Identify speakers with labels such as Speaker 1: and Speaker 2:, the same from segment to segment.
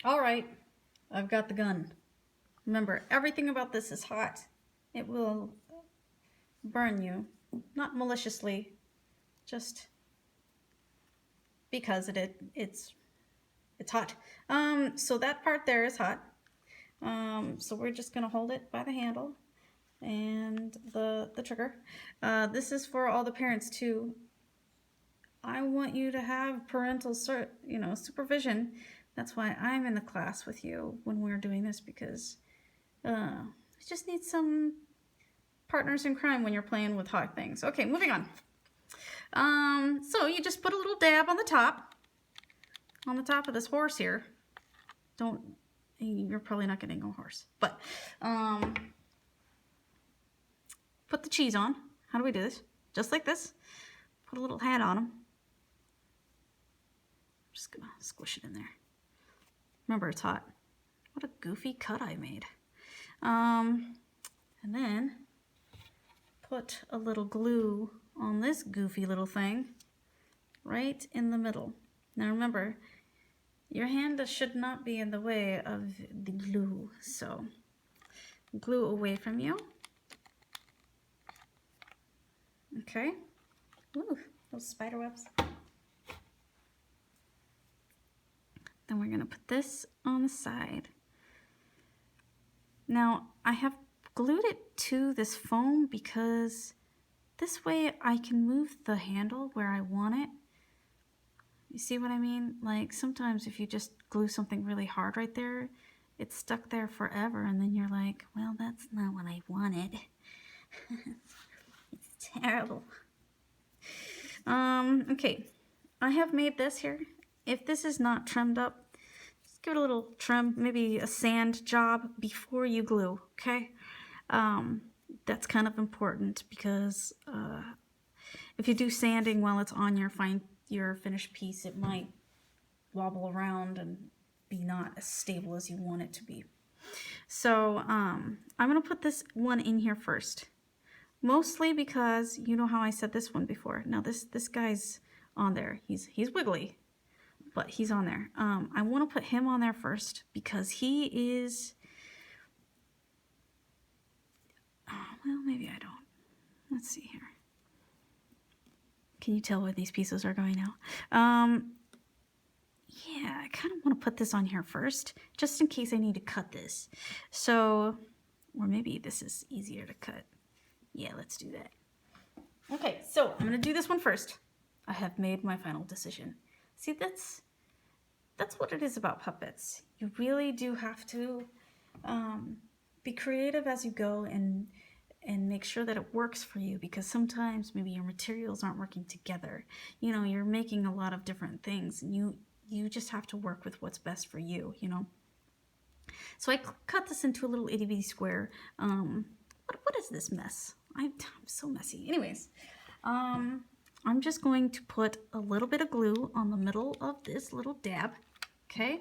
Speaker 1: All right, I've got the gun. Remember, everything about this is hot. It will burn you, not maliciously, just because it's hot. So that part there is hot. So we're just gonna hold it by the handle and the trigger. This is for all the parents too. I want you to have parental supervision. That's why I'm in the class with you when we're doing this, because I just need some partners in crime when you're playing with hot things. Okay, moving on. So you just put a little dab on the top of this horse here. You're probably not getting a horse, but put the cheese on. How do we do this? Just like this. Put a little hat on them. Just gonna squish it in there. Remember, it's hot. What a goofy cut I made. And then put a little glue on this goofy little thing right in the middle. Now remember, your hand should not be in the way of the glue, so glue away from you. Okay. Ooh, those spider webs. Then we're gonna put this on the side. Now I have glued it to this foam because this way I can move the handle where I want it. You see what I mean? Like sometimes if you just glue something really hard right there, it's stuck there forever, and then you're like, well, that's not what I wanted. It's terrible. Okay, I have made this here. If this is not trimmed up, just give it a little trim, maybe a sand job before you glue, okay? That's kind of important because if you do sanding while it's on your finished piece, it might wobble around and be not as stable as you want it to be. So I'm gonna put this one in here first, mostly because you know how I said this one before. Now this guy's on there. He's wiggly, but he's on there. I want to put him on there first because he is. Well, maybe I don't. Let's see here. Can you tell where these pieces are going now? Yeah, I kind of want to put this on here first, just in case I need to cut this. So, or maybe this is easier to cut. Yeah, let's do that. Okay, so I'm going to do this one first. I have made my final decision. See, that's what it is about puppets. You really do have to be creative as you go and make sure that it works for you, because sometimes maybe your materials aren't working together. You know, you're making a lot of different things, and you just have to work with what's best for you, you know. So I cut this into a little itty bitty square. What is this mess? I'm so messy. Anyways, I'm just going to put a little bit of glue on the middle of this little dab, okay?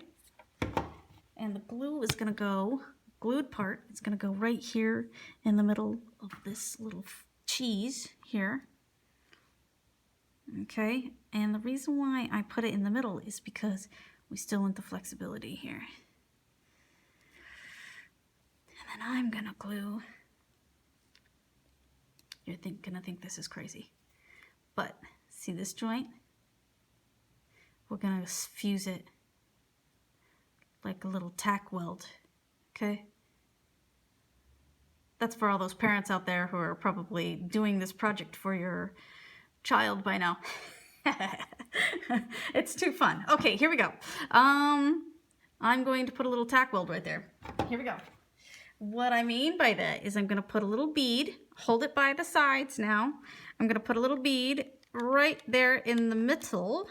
Speaker 1: And the glue is gonna go, glued part, it's gonna go right here in the middle of this little cheese here. Okay, and the reason why I put it in the middle is because we still want the flexibility here. And then I'm gonna glue. You're gonna think this is crazy, but see this joint? We're gonna fuse it like a little tack weld, okay? That's for all those parents out there who are probably doing this project for your child by now. It's too fun. Okay, here we go. I'm going to put a little tack weld right there. Here we go. What I mean by that is I'm going to put a little bead, hold it by the sides now. I'm going to put a little bead right there in the middle.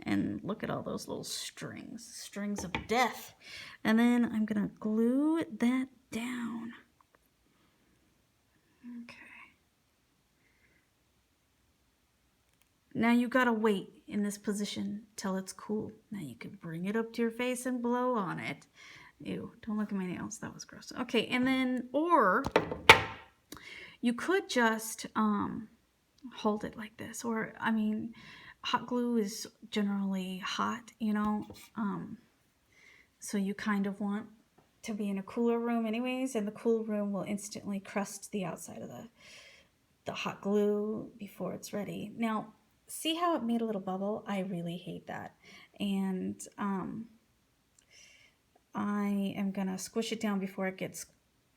Speaker 1: And look at all those little strings of death. And then I'm going to glue that down. Okay. Now you got to wait in this position till it's cool. Now you can bring it up to your face and blow on it. Ew, don't look at my nails. That was gross. Okay, and then, or you could just hold it like this. Or, I mean, hot glue is generally hot, you know, so you kind of want to be in a cooler room anyways, and the cool room will instantly crust the outside of the hot glue before it's ready. Now, see how it made a little bubble? I really hate that. And I am gonna squish it down before it gets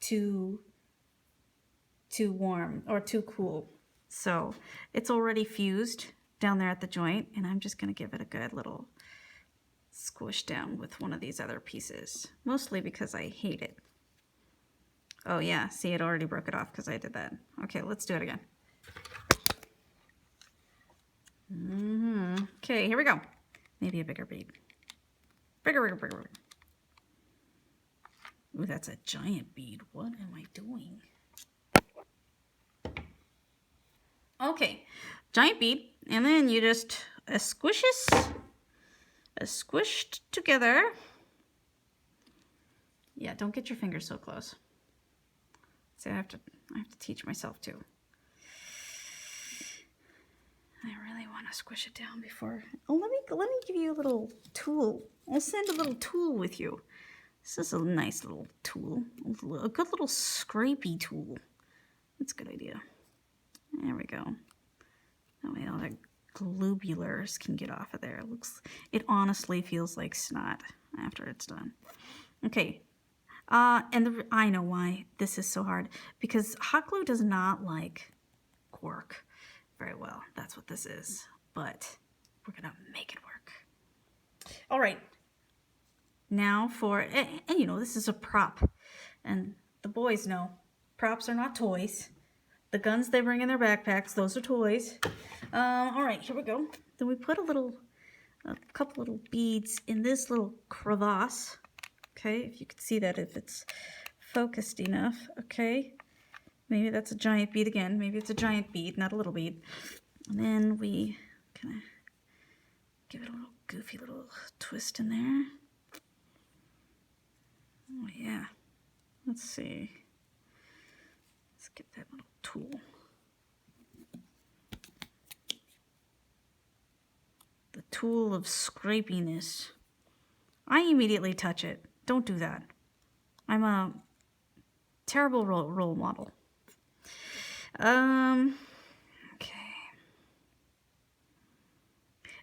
Speaker 1: too warm or too cool. So it's already fused down there at the joint, and I'm just gonna give it a good little squish down with one of these other pieces, mostly because I hate it. Oh yeah, see, it already broke it off because I did that. Okay, let's do it again. Okay, here we go. Maybe a bigger bead. Bigger. Ooh, that's a giant bead. What am I doing? Okay, giant bead, and then you just squished together. Yeah, don't get your fingers so close. See, I have to teach myself too. I really want to squish it down before. Oh, let me give you a little tool. I'll send a little tool with you. This is a nice little tool, a good little scrapey tool. That's a good idea. There we go. That way all the globulars can get off of there. It honestly feels like snot after it's done. Okay. I know why this is so hard, because hot glue does not like work very well. That's what this is, but we're gonna make it work. All right, now and you know, this is a prop, and the boys know props are not toys. The guns they bring in their backpacks, those are toys. All right, here we go. Then we put a couple little beads in this little crevasse. Okay, if you could see that, if it's focused enough. Okay, maybe that's a giant bead again. Maybe it's a giant bead, not a little bead. And then we kind of give it a little goofy little twist in there. Oh yeah, let's see. Let's get that little tool. The tool of scrapiness. I immediately touch it. Don't do that. I'm a terrible role model. Okay.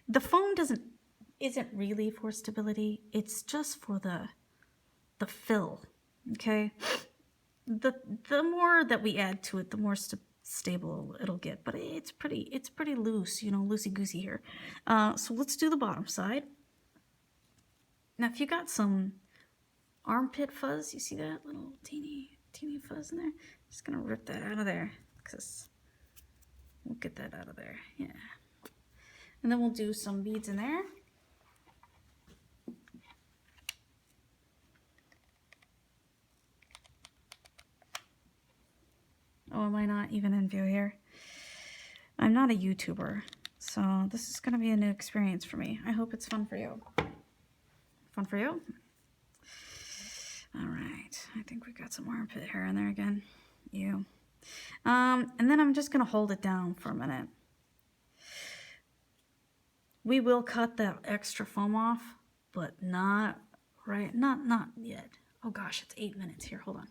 Speaker 1: The foam isn't really for stability. It's just for the fill. Okay. The more that we add to it, the more stable it'll get. But it's pretty loose, you know, loosey goosey here. So let's do the bottom side. Now, if you got some armpit fuzz, you see that little teeny fuzz in there? Just gonna rip that out of there, because we'll get that out of there. Yeah. And then we'll do some beads in there. Oh, am I not even in view here? I'm not a YouTuber, so this is gonna be a new experience for me. I hope it's fun for you. Fun for you? All right, I think we got some armpit hair in there again. You. And then I'm just gonna hold it down for a minute. We will cut that extra foam off, but not right, not yet. Oh gosh, it's 8 minutes here, hold on.